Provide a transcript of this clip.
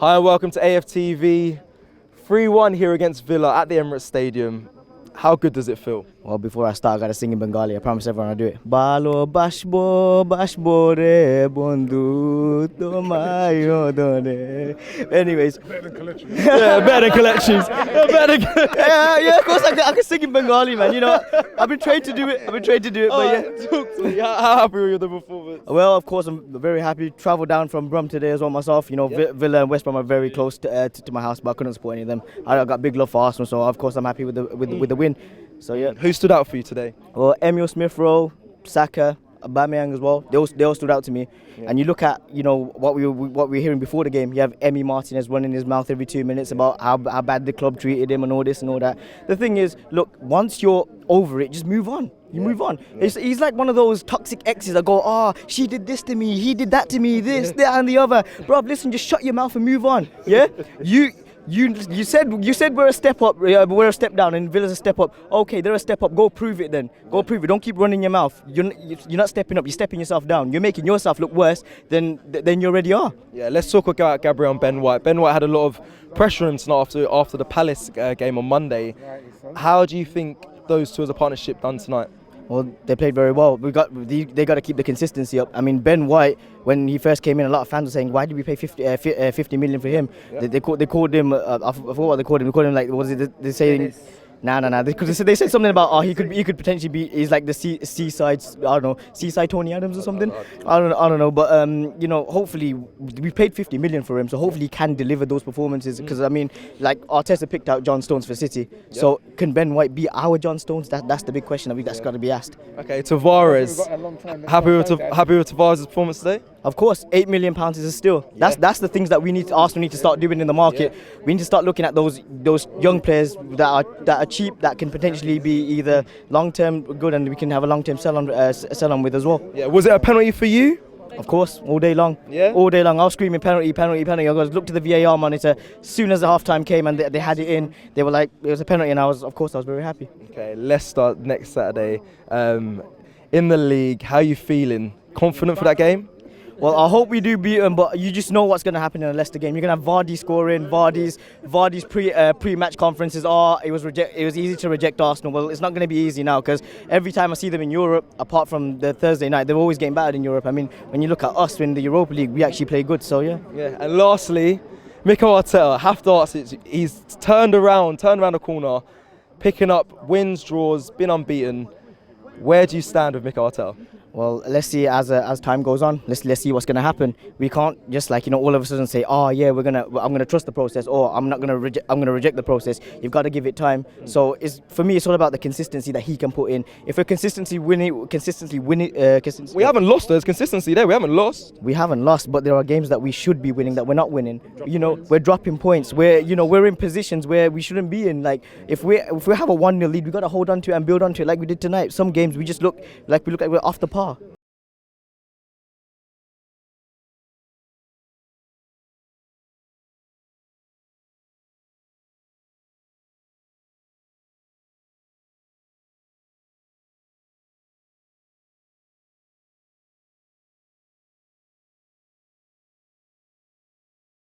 Hi and welcome to AFTV. 3-1 here against Villa at the Emirates Stadium. How good does it feel? Well, before I start, I gotta sing in Bengali. I promise everyone I'll do it. Balo bashbo re bondu tomayo done. Anyways. Better than collections. Yeah, better than collections. Yeah, of course I can sing in Bengali, man. You know, I've been trained to do it. But yeah. Talk to me. How happy were you with the performance? Well, of course, I'm very happy. Travelled down from Brum today as well myself. You know, Villa and West Brom are very close to my house, but I couldn't support any of them. I got big love for Arsenal, so of course I'm happy with the win. So yeah. Who stood out for you today? Well, Emile Smith-Rowe, Saka, Aubameyang as well. They all stood out to me. Yeah. And you look at what we were hearing before the game. You have Emi Martinez running his mouth every 2 minutes about how bad the club treated him and all this and all that. The thing is, look, once you're over it, just move on. Move on. Yeah. He's like one of those toxic exes that go, oh, she did this to me, he did that to me, this, that, and the other. Bro, listen, just shut your mouth and move on. Yeah, You said we're a step up, we're a step down, and Villa's a step up. Okay, they're a step up. Go prove it then. Go prove it. Don't keep running your mouth. You're not stepping up. You're stepping yourself down. You're making yourself look worse than you already are. Yeah, let's talk about Gabriel and Ben White. Ben White had a lot of pressure on him tonight after the Palace game on Monday. How do you think those two as a partnership done tonight? Well, they played very well. They got to keep the consistency up. I mean, Ben White, when he first came in, a lot of fans were saying, "Why did we pay 50 million for him?" Yeah. They called him. I forgot what they called him. They called him like, what was it? They're saying. Nah. They said something about he could potentially be. He's like the seaside. I don't know, seaside Tony Adams or something. I don't know. But hopefully we paid 50 million for him, so hopefully he can deliver those performances. Because I mean, like Arteta picked out John Stones for City. Yep. So can Ben White be our John Stones? That's the big question that's got to be asked. Okay, Tavares. Happy with Tavares' performance today? Of course, £8 million is a steal. That's the things that Arsenal need to start doing in the market. Yeah. We need to start looking at those young players that are cheap, that can potentially be either long-term good and we can have a long-term sell on with as well. Yeah, was it a penalty for you? Of course, all day long. Yeah? All day long. I was screaming penalty. I looked at the VAR monitor. As soon as the half-time came and they had it in, they were like, it was a penalty, and I was very happy. Okay, let's start next Saturday. In the league, how are you feeling? Confident for that game? Well, I hope we do beat them, but you just know what's going to happen in a Leicester game. You're going to have Vardy scoring. Vardy's pre-match conferences it was easy to reject Arsenal. Well, it's not going to be easy now because every time I see them in Europe, apart from the Thursday night, they're always getting battered in Europe. I mean, when you look at us in the Europa League, we actually play good. So yeah. Yeah. And lastly, Mikel Arteta, have to ask it. He's turned around the corner, picking up wins, draws, been unbeaten. Where do you stand with Mikel Arteta? Well, let's see as time goes on. Let's see what's going to happen. We can't just all of a sudden say, oh yeah, I'm going to trust the process, or I'm going to reject the process. You've got to give it time. So for me, it's all about the consistency that he can put in. If we're consistently winning. We haven't lost. There's consistency there. We haven't lost, but there are games that we should be winning that we're not winning. We're dropping points. We're in positions where we shouldn't be in. Like if we have a 1-0 lead, we got to hold on to it and build on to it like we did tonight. Some games we just look like we're off the par.